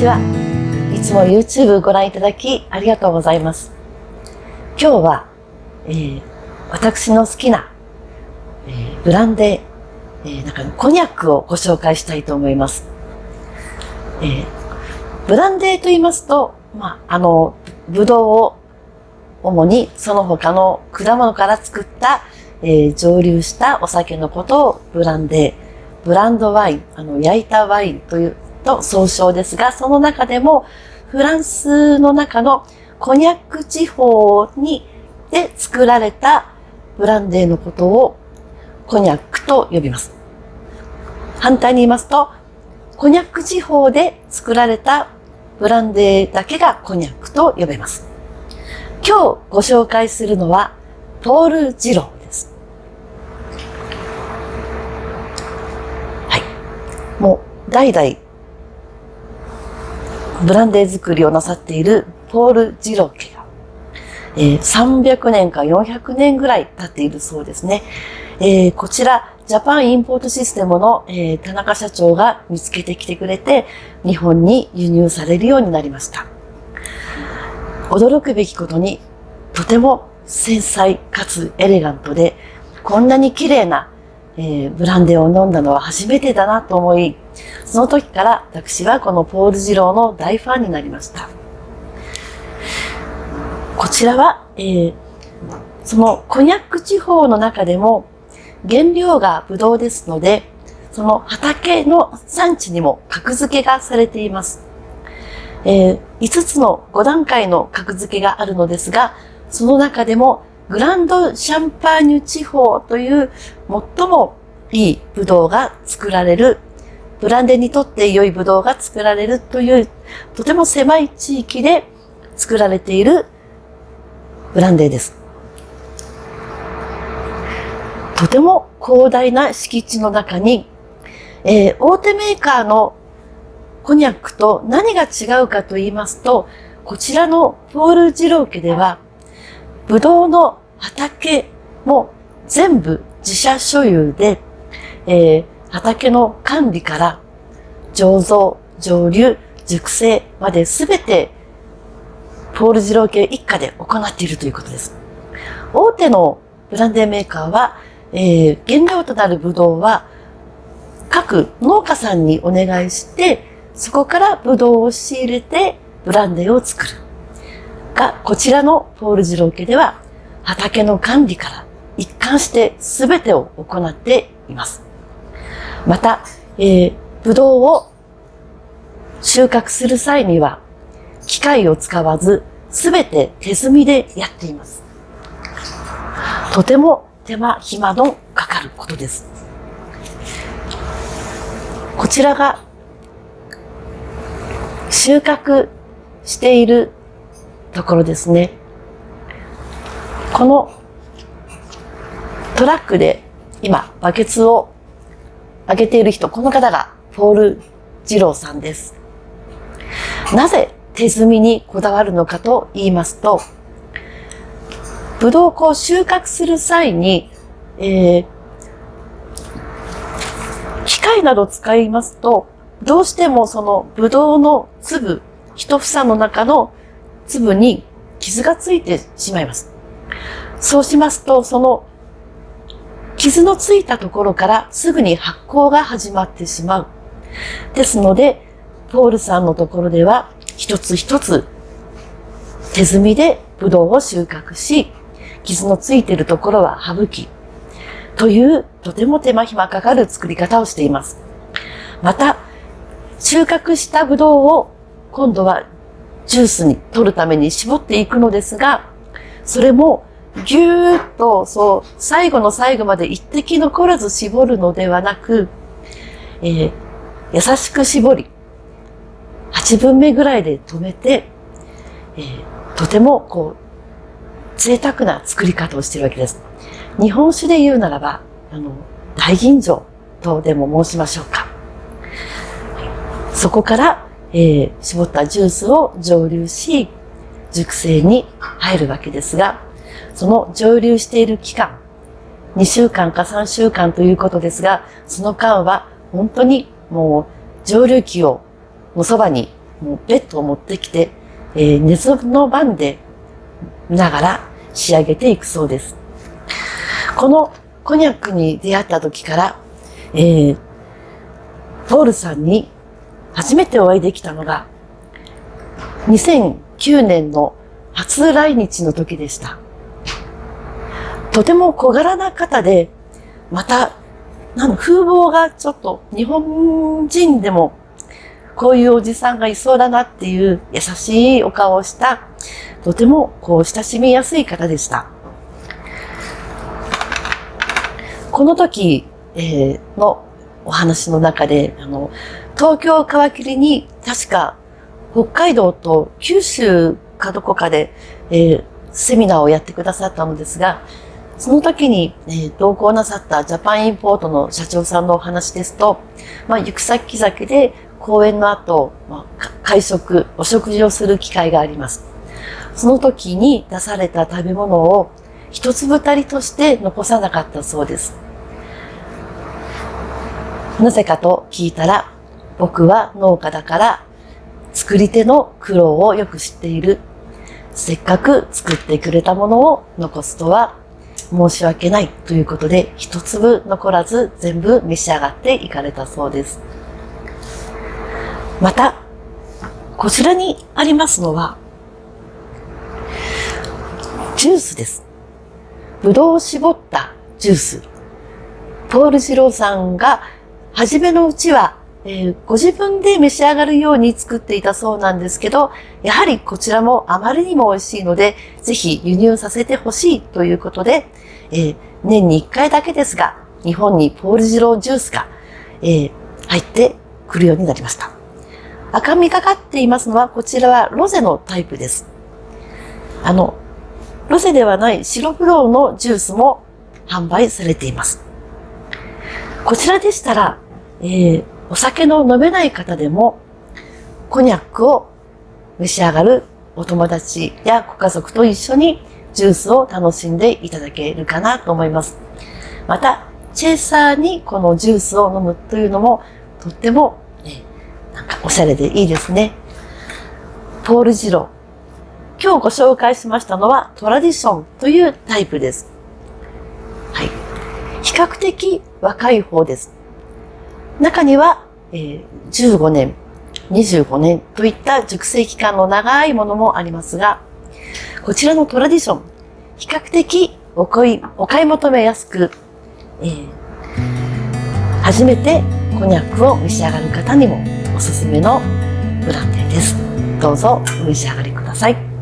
ちは。いつも YouTube ご覧いただきありがとうございます。今日は、私の好きな、ブランデー、コニャックをご紹介したいと思います。ブランデーと言いますと、ブドウを主にその他の果物から作った、蒸留したお酒のことをブランデー、ブランドワイン、焼いたワインというと総称ですが、その中でもフランスの中のコニャック地方で作られたブランデーのことをコニャックと呼びます。反対に言いますと、コニャック地方で作られたブランデーだけがコニャックと呼べます。今日ご紹介するのはポール・ジローです。はい。もう代々ブランデー作りをなさっているポール・ジロー家が、300年か400年ぐらい経っているそうですね。こちらジャパンインポートシステムの、田中社長が見つけてきてくれて日本に輸入されるようになりました。驚くべきことにとても繊細かつエレガントで、こんなに綺麗な、ブランデーを飲んだのは初めてだなと思い、その時から私はこのポール・ジローの大ファンになりました。こちらは、そのコニャック地方の中でも原料がブドウですので、その畑の産地にも格付けがされています。5つの5段階の格付けがあるのですが、その中でもグランドシャンパーニュ地方という最もいいブドウが作られる、ブランデーにとって良いブドウが作られるというとても狭い地域で作られているブランデーです。とても広大な敷地の中に、大手メーカーのコニャックと何が違うかと言いますと、こちらのポール・ジロー家ではブドウの畑も全部自社所有で、畑の管理から醸造、蒸留、熟成まで全てポール・ジロー家一家で行っているということです。大手のブランデーメーカーは、原料となるブドウは各農家さんにお願いして、そこからブドウを仕入れてブランデーを作る。が、こちらのポール・ジロー家では畑の管理から一貫して全てを行っています。また、ブドウを収穫する際には機械を使わず全て手摘みでやっています。とても手間暇のかかることです。こちらが収穫しているところですね。このトラックで今バケツを上げている人、この方がポール・ジローさんです。なぜ手摘みにこだわるのかと言いますと、ブドウを収穫する際に、機械などを使いますと、どうしてもそのブドウの粒、一房の中の粒に傷がついてしまいます。そうしますと、その傷のついたところからすぐに発酵が始まってしまう。ですので、ポールさんのところでは一つ一つ手摘みでブドウを収穫し、傷のついているところは省き、というとても手間暇かかる作り方をしています。また、収穫したブドウを今度はジュースに取るために絞っていくのですが、それもぎゅーっと最後の最後まで一滴残らず絞るのではなく、優しく絞り、8分目ぐらいで止めて、とても贅沢な作り方をしているわけです。日本酒で言うならば、大吟醸とでも申しましょうか。そこから、絞ったジュースを蒸留し、熟成に入るわけですが、その蒸留している期間、2週間か3週間ということですが、その間は本当にもう蒸留機のそばにもうベッドを持ってきて、熱の番で見ながら仕上げていくそうです。このコニャックに出会った時から、ポールさんに初めてお会いできたのが2009年の初来日の時でした。とても小柄な方で、また風貌がちょっと日本人でもこういうおじさんがいそうだなっていう優しいお顔をした、とても親しみやすい方でした。この時、のお話の中で、東京を皮切りに確か北海道と九州かどこかで、セミナーをやってくださったのですが、その時に、同行なさったジャパンインポートの社長さんのお話ですと、行く先々で講演の後、お食事をする機会があります。その時に出された食べ物を一粒たりとして残さなかったそうです。なぜかと聞いたら、僕は農家だから作り手の苦労をよく知っている。せっかく作ってくれたものを残すとは申し訳ないということで、一粒残らず全部召し上がっていかれたそうです。また、こちらにありますのは、ジュースです。ぶどうを絞ったジュース。ポール二郎さんが初めのうちは、ご自分で召し上がるように作っていたそうなんですけど、やはりこちらもあまりにも美味しいので、ぜひ輸入させてほしいということで、年に1回だけですが、日本にポール二郎ジュースが、入ってくるようになりました。赤みがかっていますのは、こちらはロゼのタイプです。ロゼではない白ぶどうのジュースも販売されています。こちらでしたら、お酒の飲めない方でも、コニャックを召し上がるお友達やご家族と一緒にジュースを楽しんでいただけるかなと思います。また、チェイサーにこのジュースを飲むというのもとっても、おしゃれでいいですね。ポール二郎。今日ご紹介しましたのはトラディションというタイプです。はい。比較的若い方です。中には、15年、25年といった熟成期間の長いものもありますが、こちらのトラディション、比較的お買い求めやすく、初めてコニャックを召し上がる方にもおすすめのブランデーです。どうぞお召し上がりください。